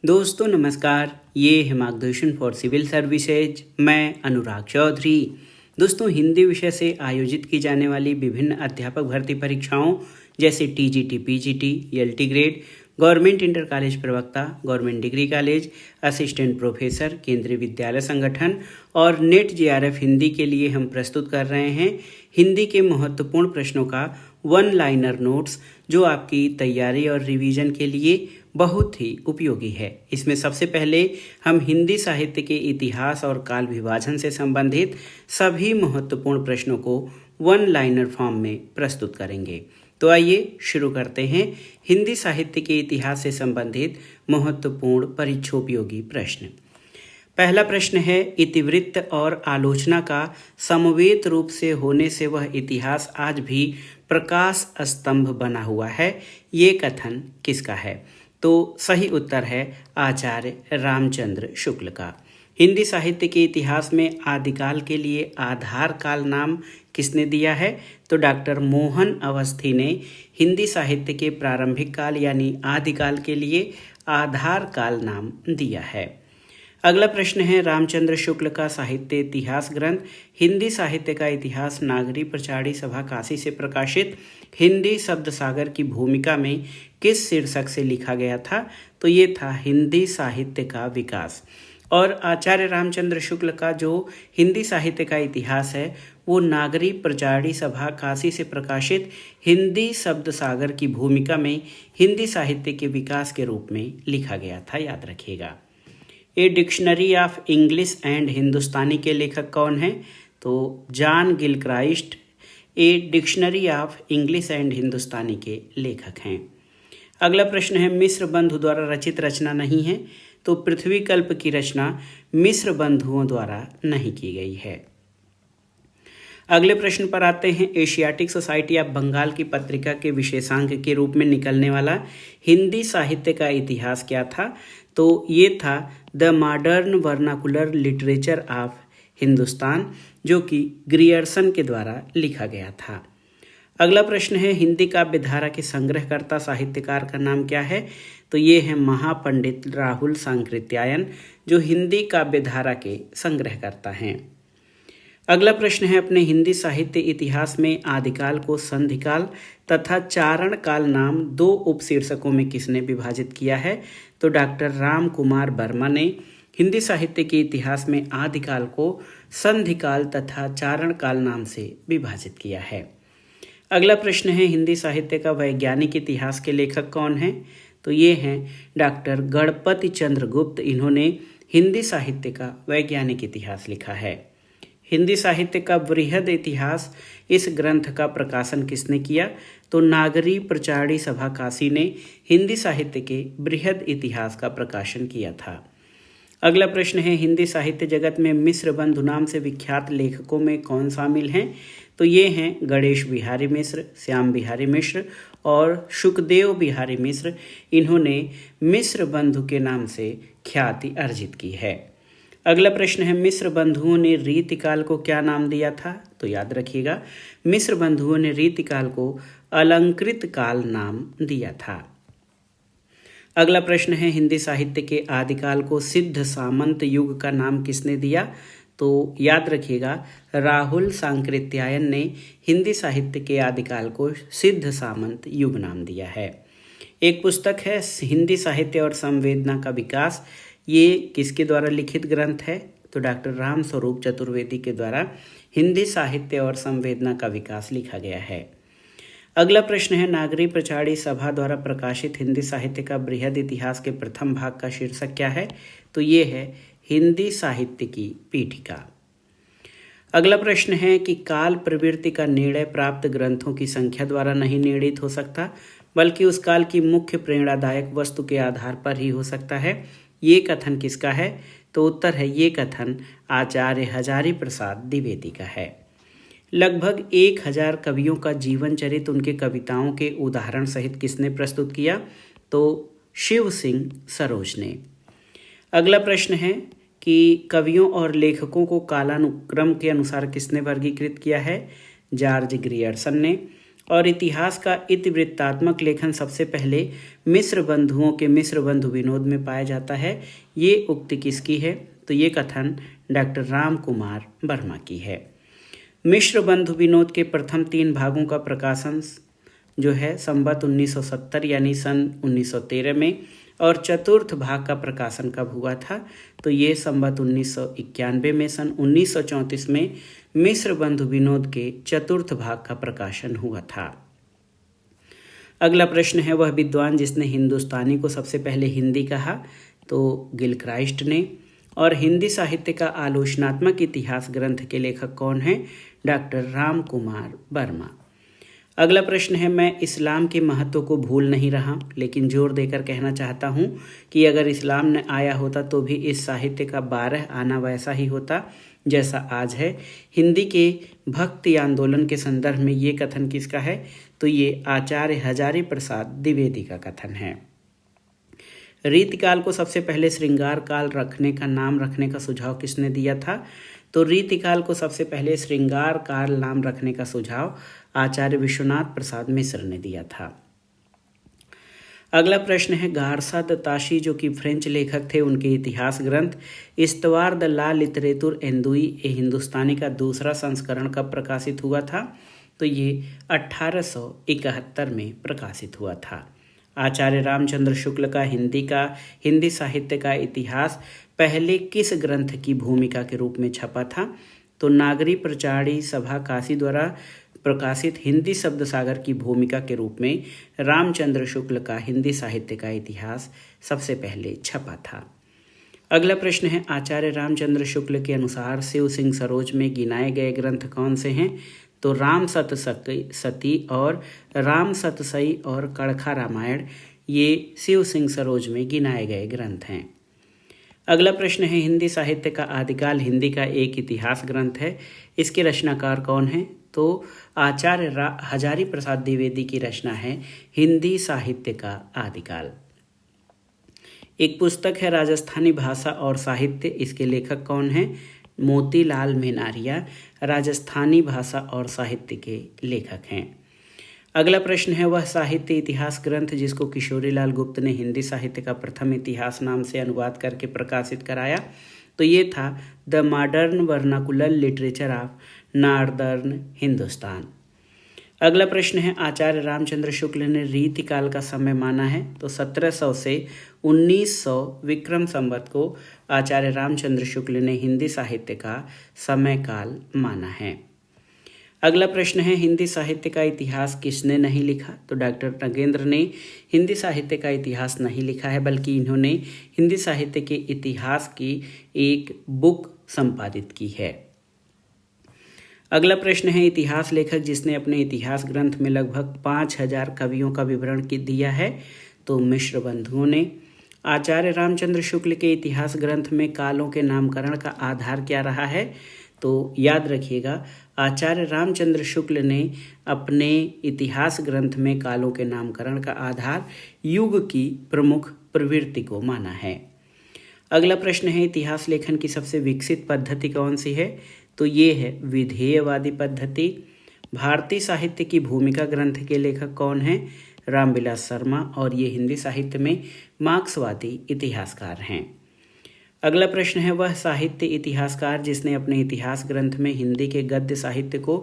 दोस्तों नमस्कार, ये है मार्गदर्शन फॉर सिविल सर्विसेज। मैं अनुराग चौधरी। दोस्तों, हिंदी विषय से आयोजित की जाने वाली विभिन्न अध्यापक भर्ती परीक्षाओं जैसे TGT, PGT, LT grade, government inter college प्रवक्ता, government degree college, assistant professor, केंद्रीय विद्यालय संगठन और नेट जेआरएफ हिंदी के लिए हम प्रस्तुत कर रहे हैं हिंदी के महत्वपूर्ण प्रश्नों का वन लाइनर नोट्स, जो आपकी तैयारी और रिवीजन के लिए बहुत ही उपयोगी है। इसमें सबसे पहले हम हिंदी साहित्य के इतिहास और काल विभाजन से संबंधित सभी महत्वपूर्ण प्रश्नों को वन लाइनर फॉर्म में प्रस्तुत करेंगे। तो आइए शुरू करते हैं हिंदी साहित्य के इतिहास से संबंधित महत्वपूर्ण परीक्षोपयोगी प्रश्न। पहला प्रश्न है, इतिवृत्त और आलोचना का समवेत रूप से होने से वह इतिहास आज भी प्रकाश स्तंभ बना हुआ है, ये कथन किसका है? तो सही उत्तर है आचार्य रामचंद्र शुक्ल का। हिंदी साहित्य के इतिहास में आदिकाल के लिए आधार काल नाम किसने दिया है? तो डॉक्टर मोहन अवस्थी ने हिंदी साहित्य के प्रारंभिक काल यानी आदिकाल के लिए आधार काल नाम दिया है। अगला प्रश्न है, रामचंद्र शुक्ल का साहित्य इतिहास ग्रंथ हिंदी साहित्य का इतिहास नागरी प्रचारी सभा काशी से प्रकाशित हिंदी शब्द सागर की भूमिका में किस शीर्षक से लिखा गया था? तो ये था हिंदी साहित्य का विकास। और आचार्य रामचंद्र शुक्ल का जो हिंदी साहित्य का इतिहास है वो नागरी प्रचारी सभा काशी से प्रकाशित हिंदी शब्द सागर की भूमिका में हिंदी साहित्य के विकास के रूप में लिखा गया था, याद रखिएगा। A dictionary of English and Hindustani के लेखक कौन हैं? तो John Gilchrist a dictionary of English and Hindustani के लेखक हैं। अगला प्रश्न है, मिस्र बंधु द्वारा रचित रचना नहीं है, तो पृथ्वी कल्प की रचना मिस्र बंधुओं द्वारा नहीं की गई है। अगले प्रश्न पर आते हैं, एशियाटिक सोसाइटी ऑफ बंगाल की पत्रिका के विशेषांक के रूप में निकलने वाला हिंदी साहित्य का इतिहास क्या था? तो ये था the modern vernacular literature of Hindustan, जो कि ग्रियर्सन के द्वारा लिखा गया था। अगला प्रश्न है, हिंदी काव्यधारा के संग्रहकर्ता साहित्यकार का नाम क्या है? तो ये है महापंडित राहुल सांकृत्यायन, जो हिंदी काव्यधारा के संग्रहकर्ता हैं। अगला प्रश्न है, अपने हिंदी साहित्य इतिहास में आदिकाल को संधिकाल तथा चारण काल नाम दो उपशीर्षकों में किसने विभाजित किया है? तो डॉक्टर राम कुमार वर्मा ने हिंदी साहित्य के इतिहास में आदिकाल को संधिकाल तथा चारण काल नाम से विभाजित किया है। अगला प्रश्न है, हिंदी साहित्य का वैज्ञानिक इतिहास के लेखक कौन हैं? तो ये हैं डॉक्टर गणपति चंद्र गुप्त। इन्होंने हिंदी साहित्य का वैज्ञानिक इतिहास लिखा है। हिंदी साहित्य का बृहद इतिहास, इस ग्रंथ का प्रकाशन किसने किया? तो नागरी प्रचारी सभा काशी ने हिंदी साहित्य के बृहद इतिहास का प्रकाशन किया था। अगला प्रश्न है, हिंदी साहित्य जगत में मिश्र बंधु नाम से विख्यात लेखकों में कौन शामिल हैं? तो ये हैं गणेश बिहारी मिश्र, श्याम बिहारी मिश्र और सुखदेव बिहारी मिश्र। इन्होंने मिश्र बंधु के नाम से ख्याति अर्जित की है। अगला प्रश्न है, मिश्र बंधुओं ने रीतिकाल को क्या नाम दिया था? तो याद रखिएगा, मिश्र बंधुओं ने रीतिकाल को अलंकृत काल नाम दिया था। अगला प्रश्न है, हिंदी साहित्य के आदिकाल को सिद्ध सामंत युग का नाम किसने दिया? तो याद रखिएगा, राहुल सांकृत्यायन ने हिंदी साहित्य के आदिकाल को सिद्ध सामंत युग नाम दिया है। एक पुस्तक है हिंदी साहित्य और संवेदना का विकास, ये किसके द्वारा लिखित ग्रंथ है? तो डॉक्टर राम स्वरूप चतुर्वेदी के द्वारा हिंदी साहित्य और संवेदना का विकास लिखा गया है। अगला प्रश्न है, नागरी प्रचारी सभा द्वारा प्रकाशित हिंदी साहित्य का बृहद इतिहास के प्रथम भाग का शीर्षक क्या है? तो ये है हिंदी साहित्य की पीठिका। अगला प्रश्न है कि काल प्रवृत्ति का निर्णय प्राप्त ग्रंथों की संख्या द्वारा नहीं निर्णित हो सकता, बल्कि उस काल की मुख्य प्रेरणादायक वस्तु के आधार पर ही हो सकता है। ये कथन किसका है? तो उत्तर है ये कथन आचार्य हजारी प्रसाद द्विवेदी का है। लगभग 1000 कवियों का जीवन चरित्र उनके कविताओं के उदाहरण सहित किसने प्रस्तुत किया? तो शिव सिंह सरोज ने। अगला प्रश्न है कि कवियों और लेखकों को कालानुक्रम के अनुसार किसने वर्गीकृत किया है? जॉर्ज ग्रियर्सन ने। और इतिहास का इतिवृत्तात्मक लेखन सबसे पहले मिस्र बंधुओं के मिस्र बंधु विनोद में पाया जाता है। ये उक्ति किसकी है? तो ये कथन डॉक्टर राम कुमार वर्मा की है। मिस्र बंधु विनोद के प्रथम 3 भागों का प्रकाशन जो है संवत 1970 यानी सन 1913 में, और चतुर्थ भाग का प्रकाशन कब हुआ था? तो ये संवत 1991 में, सन 1934 में मिस्र बंधु विनोद के चतुर्थ भाग का प्रकाशन हुआ था। अगला प्रश्न है, वह विद्वान जिसने हिंदुस्तानी को सबसे पहले हिंदी कहा? तो गिलक्राइस्ट ने। और हिंदी साहित्य का आलोचनात्मक इतिहास ग्रंथ के लेखक कौन हैं? डॉक्टर राम कुमार वर्मा। अगला प्रश्न है, मैं इस्लाम के महत्व को भूल नहीं रहा, लेकिन जोर देकर कहना चाहता हूँ कि अगर इस्लाम न आया होता तो भी इस साहित्य का 12 आना वैसा ही होता जैसा आज है। हिंदी के भक्ति आंदोलन के संदर्भ में ये कथन किसका है? तो ये आचार्य हजारी प्रसाद द्विवेदी का कथन है। रीतिकाल को सबसे पहले श्रृंगार काल रखने का नाम रखने का सुझाव किसने दिया था? तो रीतिकाल को सबसे पहले श्रृंगार काल नाम रखने का सुझाव आचार्य विश्वनाथ प्रसाद मिश्र ने दिया था। अगला प्रश्न है, गारसा द ताशी जो कि फ्रेंच लेखक थे, उनके इतिहास ग्रंथ इस्तवार द ला लिटरेतुर एंदुई ए हिंदुस्तानी का दूसरा संस्करण कब प्रकाशित हुआ था? तो ये 1871 में प्रकाशित हुआ था। आचार्य रामचंद्र शुक्ल का हिंदी साहित्य का इतिहास पहले किस ग्रंथ की भूमिका के रूप में छपा था? तो नागरी प्रचारी सभा काशी द्वारा प्रकाशित हिंदी शब्द सागर की भूमिका के रूप में रामचंद्र शुक्ल का हिंदी साहित्य का इतिहास सबसे पहले छपा था। अगला प्रश्न है, आचार्य रामचंद्र शुक्ल के अनुसार शिव सिंह सरोज में गिनाए गए ग्रंथ कौन से हैं? तो राम सती और राम सतसई और कड़खा रामायण ये शिव सिंह सरोज में गिनाए गए ग्रंथ हैं। अगला प्रश्न है, हिंदी साहित्य का आदिकाल हिंदी का एक इतिहास ग्रंथ है, इसके रचनाकार कौन हैं? तो आचार्य हजारी प्रसाद द्विवेदी की रचना है हिंदी साहित्य का आदिकाल। एक पुस्तक है राजस्थानी भाषा और साहित्य, इसके लेखक कौन हैं? मोतीलाल मेनारिया राजस्थानी भाषा और साहित्य के लेखक हैं। अगला प्रश्न है, वह साहित्य इतिहास ग्रंथ जिसको किशोरीलाल गुप्त ने हिंदी साहित्य का प्रथम इतिहास नाम से अनुवाद करके प्रकाशित कराया? तो ये था the modern vernacular literature of northern Hindustan. अगला प्रश्न है, आचार्य रामचंद्र शुक्ल ने रीतिकाल का समय माना है? तो 1700 से 1900 विक्रम संवत को आचार्य रामचंद्र शुक्ल ने हिंदी साहित्य का समय काल माना है। अगला प्रश्न है, हिंदी साहित्य का इतिहास किसने नहीं लिखा? तो डॉक्टर नगेंद्र ने हिंदी साहित्य का इतिहास नहीं लिखा है, बल्कि इन्होंने हिंदी साहित्य के इतिहास की एक बुक संपादित की है। अगला प्रश्न है, इतिहास लेखक जिसने अपने इतिहास ग्रंथ में लगभग 5000 कवियों का विवरण दिया है? तो मिश्र बंधुओं ने। आचार्य रामचंद्र शुक्ल के इतिहास ग्रंथ में कालों के नामकरण का आधार क्या रहा है? तो याद रखिएगा, आचार्य रामचंद्र शुक्ल ने अपने इतिहास ग्रंथ में कालों के नामकरण का आधार युग की प्रमुख प्रवृत्ति को माना है। अगला प्रश्न है, इतिहास लेखन की सबसे विकसित पद्धति कौन सी है? तो ये है विधेयवादी पद्धति। भारतीय साहित्य की भूमिका ग्रंथ के लेखक कौन हैं? रामविलास शर्मा, और ये हिंदी साहित्य में मार्क्सवादी इतिहासकार हैं। अगला प्रश्न है, वह साहित्य इतिहासकार जिसने अपने इतिहास ग्रंथ में हिंदी के गद्य साहित्य को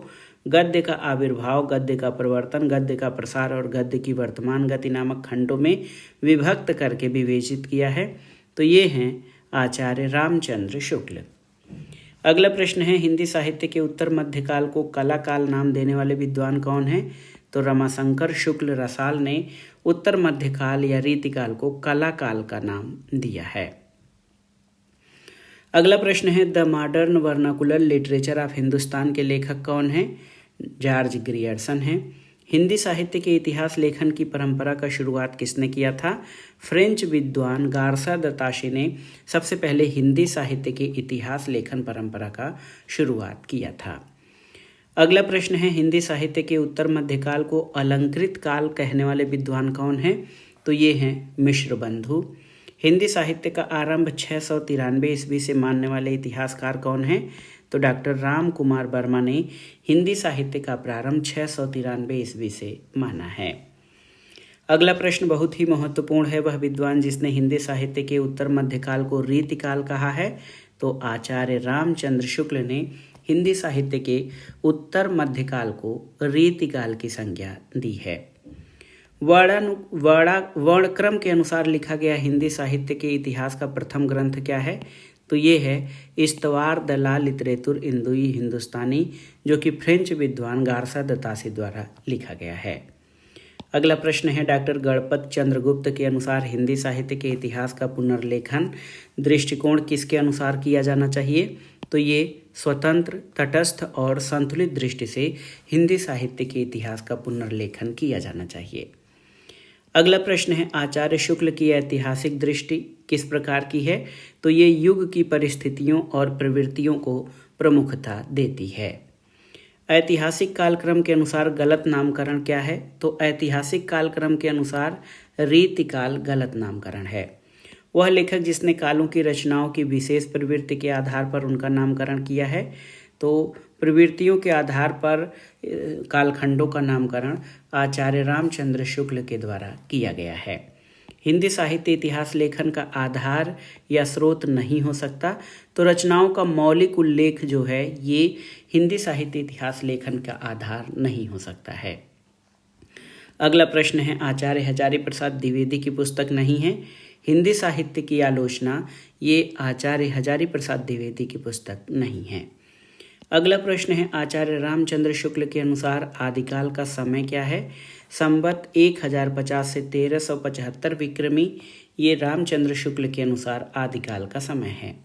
गद्य का आविर्भाव, गद्य का प्रवर्तन, गद्य का प्रसार और गद्य की वर्तमान गति नामक खंडों में विभक्त करके विवेचित किया है? तो ये हैं आचार्य रामचंद्र शुक्ल। अगला प्रश्न है, हिंदी साहित्य के उत्तर मध्यकाल को कला काल नाम देने वाले विद्वान कौन हैं? तो रमाशंकर शुक्ल रसाल ने उत्तर मध्यकाल या रीतिकाल को कला काल का नाम दिया है। अगला प्रश्न है, the modern vernacular literature of Hindustan के लेखक कौन हैं? जॉर्ज ग्रियर्सन हैं। हिंदी साहित्य के इतिहास लेखन की परंपरा का शुरुआत किसने किया था? फ्रेंच विद्वान गारसा द ताशी ने सबसे पहले हिंदी साहित्य के इतिहास लेखन परंपरा का शुरुआत किया था। अगला प्रश्न है, हिंदी साहित्य के उत्तर मध्यकाल को अलंकृत काल कहने वाले विद्वान कौन हैं? तो ये हैं मिश्र बंधु। हिंदी साहित्य का आरंभ 693 ईस्वी से मानने वाले इतिहासकार कौन हैं? तो डॉक्टर राम कुमार वर्मा ने हिंदी साहित्य का प्रारंभ 693 ईस्वी से माना है। अगला प्रश्न बहुत ही महत्वपूर्ण है। वह विद्वान जिसने हिंदी साहित्य के उत्तर मध्यकाल को रीतिकाल कहा है, तो आचार्य रामचंद्र शुक्ल ने हिंदी साहित्य के उत्तर मध्यकाल को रीतिकाल की संज्ञा दी है। वर्णक्रम के अनुसार लिखा गया हिंदी साहित्य के इतिहास का प्रथम ग्रंथ क्या है, तो ये है इस्तवार द ला लिटरेचर इंदुई हिंदुस्तानी, जो कि फ्रेंच विद्वान गारसा द तासी द्वारा लिखा गया है। अगला प्रश्न है, डॉक्टर गणपत चंद्रगुप्त के अनुसार हिंदी साहित्य के इतिहास का पुनर्लेखन दृष्टिकोण किसके अनुसार किया जाना चाहिए, तो ये स्वतंत्र, तटस्थ और संतुलित दृष्टि से हिंदी साहित्य के इतिहास का पुनर्लेखन किया जाना चाहिए। अगला प्रश्न है, आचार्य शुक्ल की ऐतिहासिक दृष्टि किस प्रकार की है, तो ये युग की परिस्थितियों और प्रवृत्तियों को प्रमुखता देती है। ऐतिहासिक कालक्रम के अनुसार गलत नामकरण क्या है, तो ऐतिहासिक कालक्रम के अनुसार रीतिकाल गलत नामकरण है। वह लेखक जिसने कालों की रचनाओं की विशेष प्रवृत्ति के आधार पर उनका नामकरण किया है, तो प्रवृत्तियों के आधार पर कालखंडों का नामकरण आचार्य रामचंद्र शुक्ल के द्वारा किया गया है। हिंदी साहित्य इतिहास लेखन का आधार या स्रोत नहीं हो सकता, तो रचनाओं का मौलिक उल्लेख जो है ये हिंदी साहित्य इतिहास लेखन का आधार नहीं हो सकता है। अगला प्रश्न है, आचार्य हजारी प्रसाद द्विवेदी की पुस्तक नहीं है हिंदी साहित्य की आलोचना, ये आचार्य हजारी प्रसाद द्विवेदी की पुस्तक नहीं है। अगला प्रश्न है, आचार्य रामचंद्र शुक्ल के अनुसार आदिकाल का समय क्या है, संवत 1050 से 1375 विक्रमी, ये रामचंद्र शुक्ल के अनुसार आदिकाल का समय है।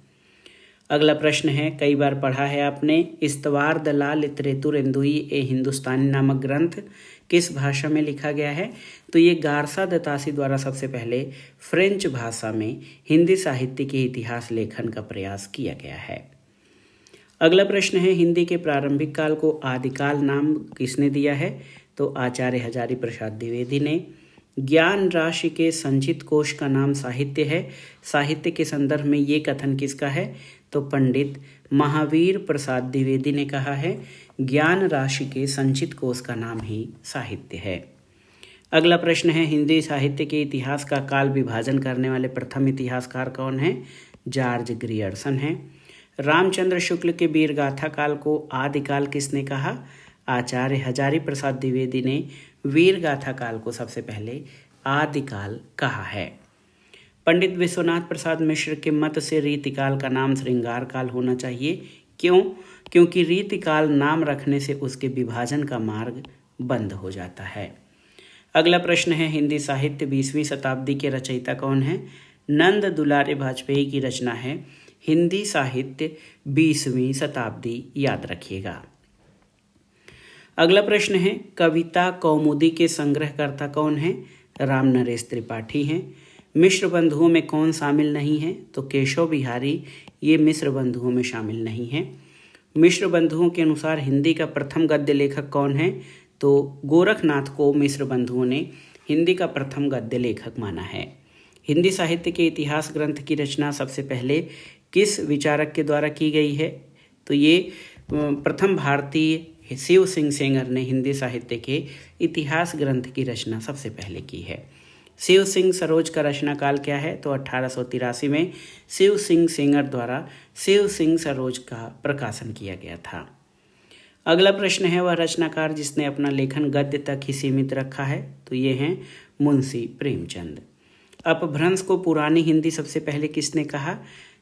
अगला प्रश्न है, कई बार पढ़ा है आपने, इस्तवार द ला लिटरेचर इंदुई ए हिंदुस्तानी नामक ग्रंथ किस भाषा में लिखा गया है, तो ये गारसा द तासी द्वारा सबसे पहले फ्रेंच भाषा में हिंदी साहित्य के इतिहास लेखन का प्रयास किया गया है। अगला प्रश्न है, हिंदी के प्रारंभिक काल को आदिकाल नाम किसने दिया है, तो आचार्य हजारी प्रसाद द्विवेदी ने। ज्ञान राशि के संचित कोश का नाम साहित्य है, साहित्य के संदर्भ में ये कथन किसका है, तो पंडित महावीर प्रसाद द्विवेदी ने कहा है ज्ञान राशि के संचित कोश का नाम ही साहित्य है। अगला प्रश्न है, हिंदी साहित्य के इतिहास का काल विभाजन करने वाले प्रथम इतिहासकार कौन है, जॉर्ज ग्रियर्सन है। रामचंद्र शुक्ल के वीरगाथा काल को आदिकाल किसने कहा, आचार्य हजारी प्रसाद द्विवेदी ने वीरगाथा काल को सबसे पहले आदिकाल कहा है। पंडित विश्वनाथ प्रसाद मिश्र के मत से रीतिकाल का नाम श्रृंगार काल होना चाहिए, क्यों, क्योंकि रीतिकाल नाम रखने से उसके विभाजन का मार्ग बंद हो जाता है। अगला प्रश्न है, हिंदी साहित्य 20वीं शताब्दी के रचयिता कौन है, नंद दुलारे वाजपेयी की रचना है हिंदी साहित्य 20वीं शताब्दी, याद रखिएगा। अगला प्रश्न है, कविता कौमुदी के संग्रहकर्ता कौन है, राम नरेश त्रिपाठी हैं। मिश्र बंधुओं में कौन शामिल नहीं है, तो केशव बिहारी ये मिश्र बंधुओं में शामिल नहीं है। मिश्र बंधुओं के अनुसार हिंदी का प्रथम गद्य लेखक कौन है, तो गोरखनाथ को मिश्र बंधुओं ने हिंदी का प्रथम गद्य लेखक माना है। हिंदी साहित्य के इतिहास ग्रंथ की रचना सबसे पहले किस विचारक के द्वारा की गई है, तो ये प्रथम भारतीय शिव सिंह सेंगर ने हिंदी साहित्य के इतिहास ग्रंथ की रचना सबसे पहले की है। शिव सिंह सरोज का रचना काल क्या है, तो 1883 में शिव सिंह सेंगर द्वारा शिव सिंह सरोज का प्रकाशन किया गया था। अगला प्रश्न है, वह रचनाकार जिसने अपना लेखन गद्य तक ही सीमित रखा है, तो ये हैं मुंशी प्रेमचंद। अपभ्रंश को पुरानी हिंदी सबसे पहले किसने कहा,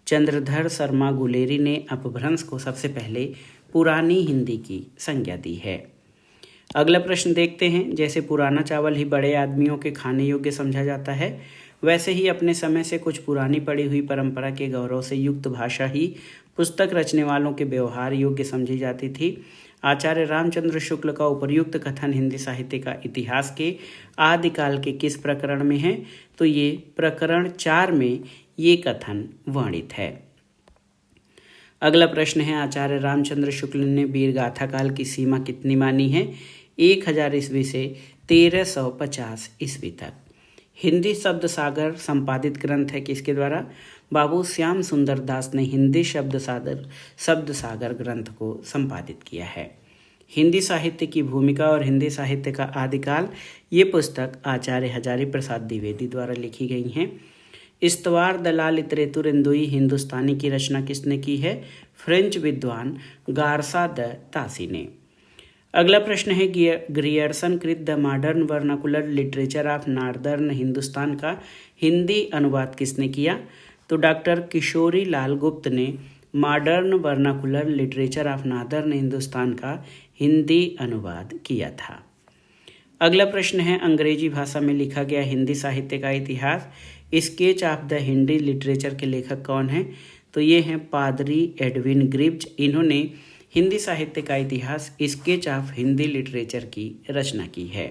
चंद्रधर शर्मा गुलेरी ने अपभ्रंश को सबसे पहले पुरानी हिंदी की संज्ञा दी है। अगला प्रश्न देखते हैं, जैसे पुराना चावल ही बड़े आदमियों के खाने योग्य समझा जाता है, वैसे ही अपने समय से कुछ पुरानी पड़ी हुई परंपरा के गौरव से युक्त भाषा ही पुस्तक रचने वालों के व्यवहार योग्य समझी जाती थी। आचार्य रामचंद्र शुक्ल का उपर्युक्त कथन हिंदी साहित्य का इतिहास के आदिकाल के किस प्रकरण में है, तो ये प्रकरण 4 में ये कथन वर्णित है। अगला प्रश्न है, आचार्य रामचंद्र शुक्ल ने वीरगाथा काल की सीमा कितनी मानी है, 1000 ईस्वी से 1350 ईस्वी तक। हिंदी शब्द सागर संपादित ग्रंथ है किसके द्वारा? बाबू श्याम सुंदर दास ने हिंदी शब्द सागर ग्रंथ को संपादित किया है। हिंदी साहित्य की भूमिका और हिंदी साहित्य का आदिकाल, ये पुस्तक आचार्य हजारी प्रसाद द्विवेदी द्वारा लिखी गई हैं। इस्तवार दलाल लिटरेतुर इंदुई हिंदुस्तानी की रचना किसने की है? फ्रेंच विद्वान गारसा द तासी ने। अगला प्रश्न है ग्रियर्सन कृत the modern vernacular literature of northern Hindustan का हिंदी अनुवाद किसने किया? तो डॉक्टर किशोरी लाल गुप्त ने modern vernacular literature of northern Hindustan का हिंदी अनुवाद किया था। अगला प्रश्न है अंग्रेजी भाषा में लिखा गया हिंदी साहित्य का इतिहास, sketch of the Hindi literature के लेखक कौन हैं? तो ये हैं पादरी एडविन ग्रिब्ज। इन्होंने हिंदी साहित्य का इतिहास स्केच ऑफ हिंदी लिटरेचर की रचना की है।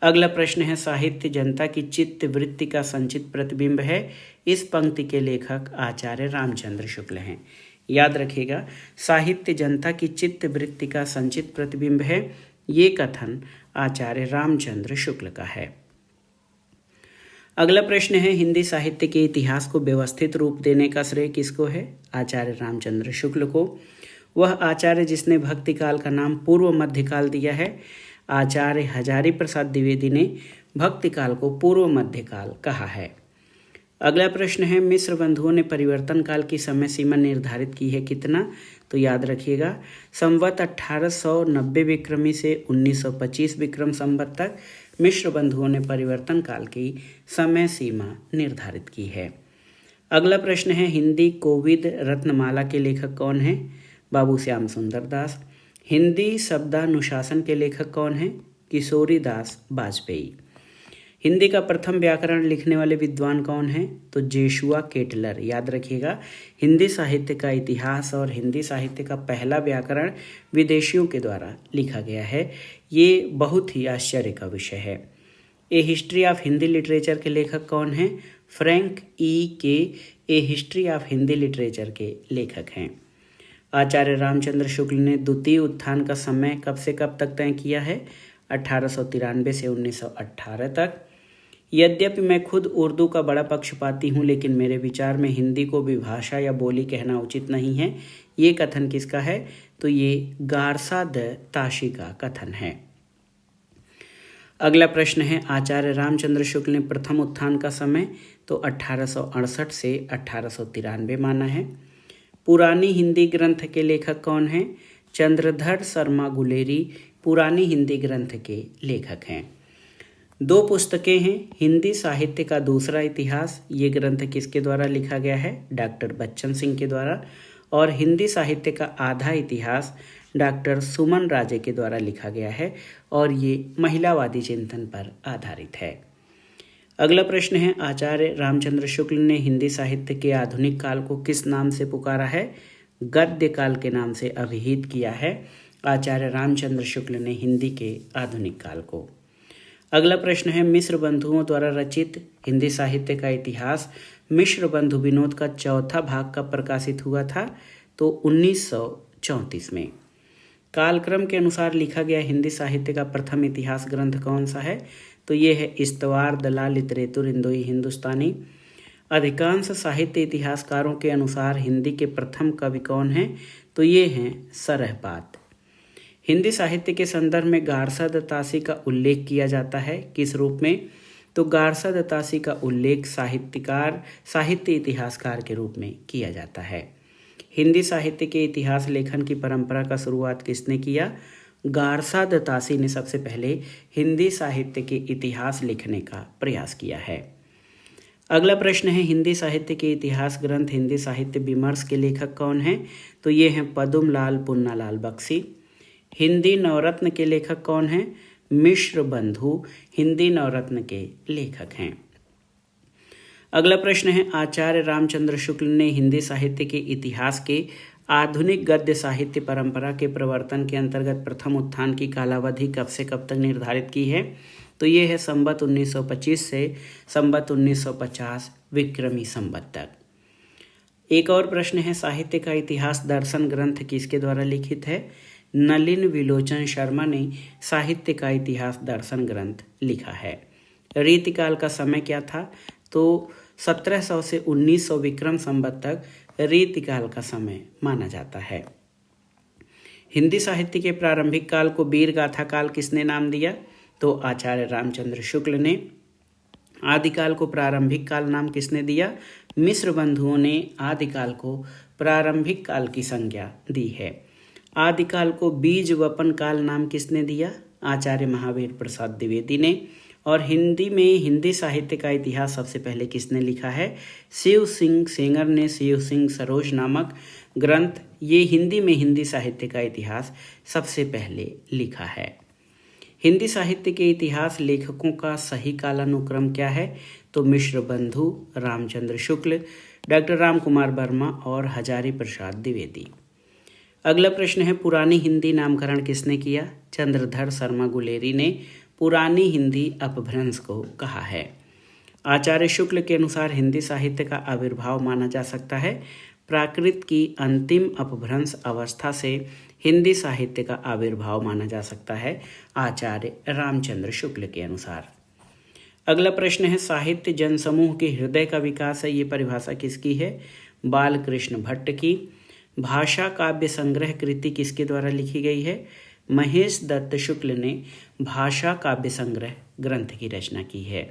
अगला प्रश्न है साहित्य जनता की चित्त वृत्ति का संचित प्रतिबिंब है। इस पंक्ति के लेखक आचार्य रामचंद्र शुक्ल हैं। याद रखिएगा, साहित्य जनता की चित्त वृत्ति का संचित प्रतिबिंब है, ये कथन आचार्य रामचंद्र शुक्ल का है। अगला प्रश्न है हिंदी साहित्य के इतिहास को व्यवस्थित रूप देने का श्रेय किसको है? आचार्य रामचंद्र शुक्ल को। वह आचार्य जिसने भक्ति काल का नाम पूर्व मध्यकाल दिया है। आचार्य हजारी प्रसाद द्विवेदी ने भक्ति काल को पूर्व मध्यकाल कहा है। अगला प्रश्न है मिस्र बंधुओं ने परिवर्तन काल की समय सीमा निर्धारित की है कितना? तो याद रखिएगा, संवत 1890 विक्रमी से 1925 विक्रम संवत तक मिस्र बंधुओं ने परिवर्तन काल की समय सीमा निर्धारित की है। अगला प्रश्न है हिंदी कोविद रत्नमाला के लेखक कौन है? बाबू श्याम सुंदर दास। हिंदी शब्दानुशासन के लेखक कौन है? किशोरी दास वाजपेयी। हिंदी का प्रथम व्याकरण लिखने वाले विद्वान कौन हैं? तो जेशुआ केटलर। याद रखिएगा, हिंदी साहित्य का इतिहास और हिंदी साहित्य का पहला व्याकरण विदेशियों के द्वारा लिखा गया है। ये बहुत ही आश्चर्य का विषय है। ए हिस्ट्री ऑफ हिंदी लिटरेचर के लेखक कौन हैं? फ्रैंक ई के ए हिस्ट्री ऑफ हिंदी लिटरेचर के लेखक हैं। आचार्य रामचंद्र शुक्ल ने द्वितीय उत्थान का समय कब से कब तक तय किया है? 1893 से 1918 तक। यद्यपि मैं खुद उर्दू का बड़ा पक्षपाती हूँ, लेकिन मेरे विचार में हिंदी को भी भाषा या बोली कहना उचित नहीं है। ये कथन किसका है? तो ये गारसा द ताशी का कथन है। अगला प्रश्न है आचार्य रामचंद्र शुक्ल ने प्रथम उत्थान का समय तो 1868 से 1893 माना है। पुरानी हिंदी ग्रंथ के लेखक कौन हैं? चंद्रधर शर्मा गुलेरी पुरानी हिंदी ग्रंथ के लेखक हैं। दो पुस्तकें हैं, हिंदी साहित्य का दूसरा इतिहास, ये ग्रंथ किसके द्वारा लिखा गया है? डॉक्टर बच्चन सिंह के द्वारा। और हिंदी साहित्य का आधा इतिहास डॉक्टर सुमन राजे के द्वारा लिखा गया है और ये महिलावादी चिंतन पर आधारित है। अगला प्रश्न है आचार्य रामचंद्र शुक्ल ने हिंदी साहित्य के आधुनिक काल को किस नाम से पुकारा है? गद्य काल के नाम से अभिहित किया है आचार्य रामचंद्र शुक्ल ने हिंदी के आधुनिक काल को। अगला प्रश्न है मिस्र बंधुओं द्वारा रचित हिंदी साहित्य का इतिहास मिस्र बंधु विनोद का चौथा भाग कब प्रकाशित हुआ था? तो 1934 में। कालक्रम के अनुसार लिखा गया हिंदी साहित्य का प्रथम इतिहास ग्रंथ कौन सा है? तो ये है इस्तवार दलाल लिटरेतुर इंदुई हिंदुस्तानी। अधिकांश साहित्य इतिहासकारों के अनुसार हिंदी के प्रथम कवि कौन हैं? तो ये हैं सरहपात। हिंदी साहित्य के संदर्भ में गारसा द तासी का उल्लेख किया जाता है, किस रूप में? तो गारसा द तासी का उल्लेख साहित्य इतिहासकार के रूप में किया जाता है। हिंदी साहित्य के इतिहास लेखन की परंपरा का शुरुआत किसने किया? गारसा द तासी ने सबसे पहले हिंदी साहित्य के इतिहास लिखने का प्रयास किया है। अगला प्रश्न है हिंदी साहित्य के इतिहास ग्रंथ हिंदी साहित्य विमर्श के लेखक कौन हैं? तो ये हैं पदुम लाल पुन्नालाल बख्शी। हिंदी नवरत्न के लेखक कौन हैं? मिश्र बंधु हिंदी नवरत्न के लेखक हैं। अगला प्रश्न है आचार्य रामचंद्र शुक्ल ने हिंदी साहित्य के इतिहास के आधुनिक गद्य साहित्य परंपरा के प्रवर्तन के अंतर्गत प्रथम उत्थान की कालावधि कब से कब तक निर्धारित की है? तो ये है संवत 1925 से संवत 1950 विक्रमी संवत तक। एक और प्रश्न है साहित्य का इतिहास दर्शन ग्रंथ किसके द्वारा लिखित है? नलिन विलोचन शर्मा ने साहित्य का इतिहास दर्शन ग्रंथ लिखा है। रीतिकाल का समय क्या था? तो 1700 से 1900 विक्रम संवत तक रीतिकाल का समय माना जाता है। हिंदी साहित्य के प्रारंभिक काल को वीर गाथा काल किसने नाम दिया? तो आचार्य रामचंद्र शुक्ल ने। आदिकाल को प्रारंभिक काल नाम किसने दिया? मिश्र बंधुओं ने आदिकाल को प्रारंभिक काल की संज्ञा दी है। आदिकाल को बीज वपन काल नाम किसने दिया? आचार्य महावीर प्रसाद द्विवेदी ने। और हिंदी में हिंदी साहित्य का इतिहास सबसे पहले किसने लिखा है? शिव सिंह सेंगर ने शिव सिंह सरोज नामक ग्रंथ ये हिंदी में हिंदी साहित्य का इतिहास सबसे पहले लिखा है। हिंदी साहित्य के इतिहास लेखकों का सही कालानुक्रम क्या है? तो मिश्र बंधु, रामचंद्र शुक्ल, डॉक्टर राम कुमार वर्मा और हजारी प्रसाद द्विवेदी। अगला प्रश्न है पुरानी हिंदी नामकरण किसने किया? चंद्रधर शर्मा गुलेरी ने पुरानी हिंदी अपभ्रंश को कहा है। आचार्य शुक्ल के अनुसार हिंदी साहित्य का आविर्भाव माना जा सकता है प्राकृत की अंतिम अपभ्रंश अवस्था से हिंदी साहित्य का आविर्भाव माना जा सकता है आचार्य रामचंद्र शुक्ल के अनुसार। अगला प्रश्न है साहित्य जनसमूह के हृदय का विकास है, ये परिभाषा किसकी है? बालकृष्ण भट्ट की। भाषा काव्य संग्रह कृति किसके द्वारा लिखी गई है? महेश दत्त शुक्ल ने भाषा काव्य संग्रह ग्रंथ की रचना की है।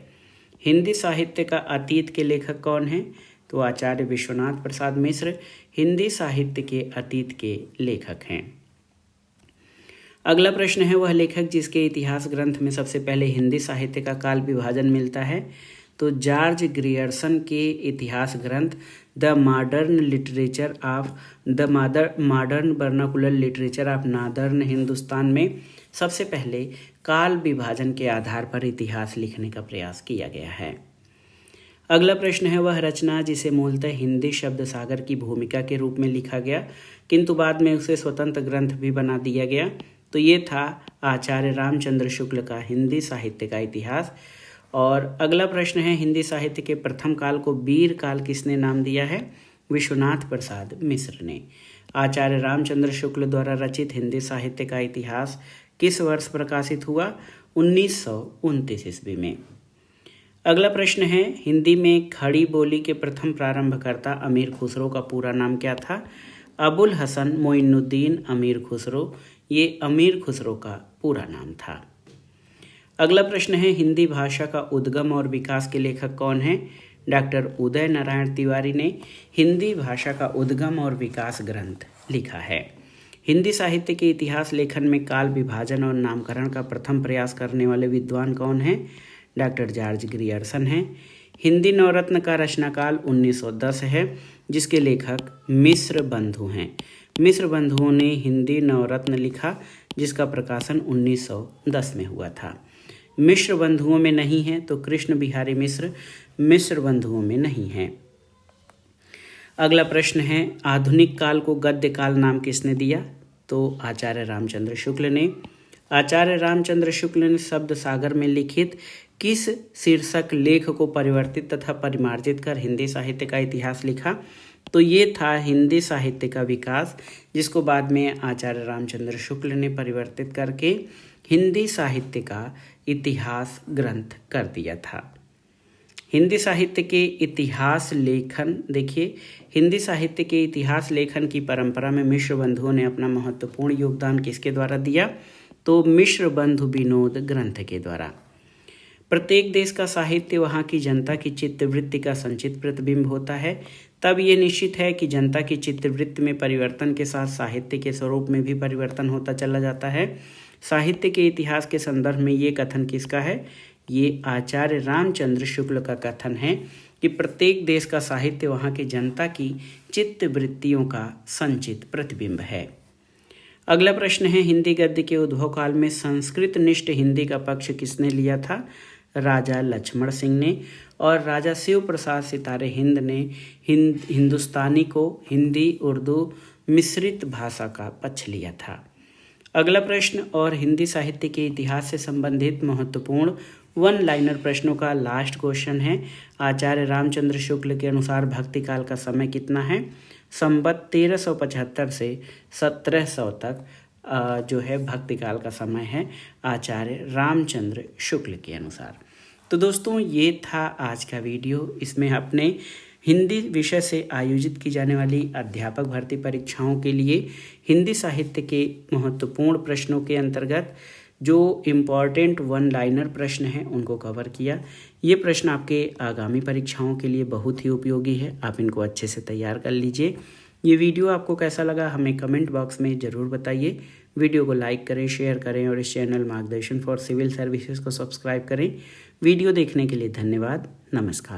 हिंदी साहित्य का अतीत के लेखक कौन हैं? तो आचार्य विश्वनाथ प्रसाद मिश्र हिंदी साहित्य के अतीत के लेखक हैं। अगला प्रश्न है वह लेखक जिसके इतिहास ग्रंथ में सबसे पहले हिंदी साहित्य का काल विभाजन मिलता है? तो जॉर्ज ग्रियर्सन के इतिहास ग्रंथ the modern vernacular literature of northern Hindustan में सबसे पहले काल विभाजन के आधार पर इतिहास लिखने का प्रयास किया गया है। अगला प्रश्न है वह रचना जिसे मूलतः हिंदी शब्द सागर की भूमिका के रूप में लिखा गया किंतु बाद में उसे स्वतंत्र ग्रंथ भी बना दिया गया, तो ये था आचार्य रामचंद्र शुक्ल का हिंदी साहित्य का इतिहास। और अगला प्रश्न है हिंदी साहित्य के प्रथम काल को वीर काल किसने नाम दिया है? विश्वनाथ प्रसाद मिश्र ने। आचार्य रामचंद्र शुक्ल द्वारा रचित हिंदी साहित्य का इतिहास किस वर्ष प्रकाशित हुआ? 1929 ईस्वी में। अगला प्रश्न है हिंदी में खड़ी बोली के प्रथम प्रारंभकर्ता अमीर खुसरो का पूरा नाम क्या था? अबुल हसन मोइनुद्दीन अमीर खुसरो, ये अमीर खुसरो का पूरा नाम था। अगला प्रश्न है हिंदी भाषा का उद्गम और विकास के लेखक कौन हैं? डॉक्टर उदय नारायण तिवारी ने हिंदी भाषा का उद्गम और विकास ग्रंथ लिखा है। हिंदी साहित्य के इतिहास लेखन में काल विभाजन और नामकरण का प्रथम प्रयास करने वाले विद्वान कौन हैं? डॉक्टर जॉर्ज ग्रियर्सन हैं। हिंदी नवरत्न का रचनाकाल 1910 है जिसके लेखक मिश्र बंधु हैं। मिश्र बंधुओं ने हिंदी नवरत्न लिखा जिसका प्रकाशन 1910 में हुआ था। मिश्र बंधुओं में नहीं है तो कृष्ण बिहारी मिश्र मिश्र बंधुओं में नहीं है। अगला प्रश्न है आधुनिक काल को गद्य काल नाम किसने दिया? तो आचार्य रामचंद्र शुक्ल ने। आचार्य रामचंद्र शुक्ल ने शब्द सागर में लिखित किस शीर्षक लेख को परिवर्तित तथा परिमार्जित कर हिंदी साहित्य का इतिहास लिखा? तो ये था हिंदी साहित्य का विकास, जिसको बाद में आचार्य रामचंद्र शुक्ल ने परिवर्तित करके हिंदी साहित्य का इतिहास ग्रंथ कर दिया था। हिंदी साहित्य के इतिहास लेखन, देखिए हिंदी साहित्य के इतिहास लेखन की परंपरा में मिश्र बंधुओं ने अपना महत्वपूर्ण योगदान किसके द्वारा दिया? तो मिश्र बंधु विनोद ग्रंथ के द्वारा। प्रत्येक देश का साहित्य वहाँ की जनता की चित्तवृत्ति का संचित प्रतिबिंब होता है, तब ये निश्चित है कि जनता की चित्तवृत्ति में परिवर्तन के साथ साहित्य के स्वरूप में भी परिवर्तन होता चला जाता है। साहित्य के इतिहास के संदर्भ में ये कथन किसका है? ये आचार्य रामचंद्र शुक्ल का कथन है कि प्रत्येक देश का साहित्य वहाँ की जनता की चित्तवृत्तियों का संचित प्रतिबिंब है। अगला प्रश्न है हिंदी गद्य के उद्भव काल में संस्कृत निष्ठ हिंदी का पक्ष किसने लिया था? राजा लक्ष्मण सिंह ने। और राजा शिव प्रसाद सितारे हिंद ने हिंदुस्तानी को हिंदी उर्दू मिश्रित भाषा का पक्ष लिया था। अगला प्रश्न और हिंदी साहित्य के इतिहास से संबंधित महत्वपूर्ण वन लाइनर प्रश्नों का लास्ट क्वेश्चन है। आचार्य रामचंद्र शुक्ल के अनुसार भक्ति काल का समय कितना है? संवत 1375 से 1700 तक जो है भक्ति काल का समय है आचार्य रामचंद्र शुक्ल के अनुसार। तो दोस्तों ये था आज का वीडियो। इसमें अपने हिंदी विषय से आयोजित की जाने वाली अध्यापक भर्ती परीक्षाओं के लिए हिंदी साहित्य के महत्वपूर्ण प्रश्नों के अंतर्गत जो इम्पॉर्टेंट वन लाइनर प्रश्न हैं उनको कवर किया। ये प्रश्न आपके आगामी परीक्षाओं के लिए बहुत ही उपयोगी है, आप इनको अच्छे से तैयार कर लीजिए। ये वीडियो आपको कैसा लगा हमें कमेंट बॉक्स में ज़रूर बताइए। वीडियो को लाइक करें, शेयर करें और इस चैनल मार्गदर्शन फॉर सिविल सर्विसेज को सब्सक्राइब करें। वीडियो देखने के लिए धन्यवाद। नमस्कार।